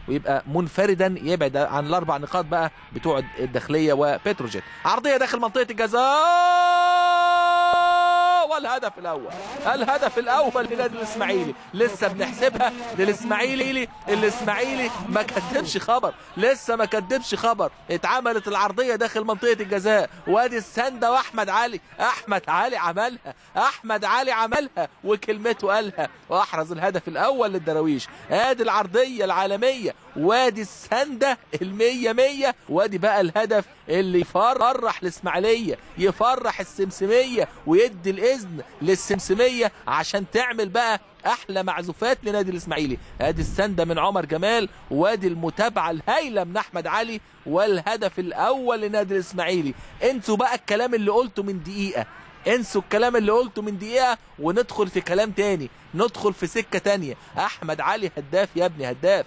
ويبقى منفردا يبعد عن الاربع نقاط بقى بتوع الداخليه وبتروجيت. عرضيه داخل منطقه الجزاء والهدف الاول. الهدف الاول لنادي الاسماعيلي، لسه بنحسبها للاسماعيلي. الاسماعيلي ما كدبش خبر، لسه ما كدبش خبر. اتعملت العرضيه داخل منطقه الجزاء، وادي السنده واحمد علي. احمد علي عملها وكلمته قالها واحرز الهدف الاول للدراويش. ادي العرضيه العالميه، وادي السنده ال100 وادي بقى الهدف اللي يفرح الاسماعيليه، يفرح السمسميه، ويدي الاذن للسمسميه عشان تعمل بقى احلى معزوفات لنادي الاسماعيلي. ادي السنده من عمر جمال، وادي المتابعه الهائله من احمد علي، والهدف الاول لنادي الاسماعيلي. انسوا بقى الكلام اللي قلته من دقيقه، انسوا الكلام اللي قلته من دقيقه وندخل في كلام تاني، ندخل في سكه تانيه. احمد علي هداف يا ابني، هداف.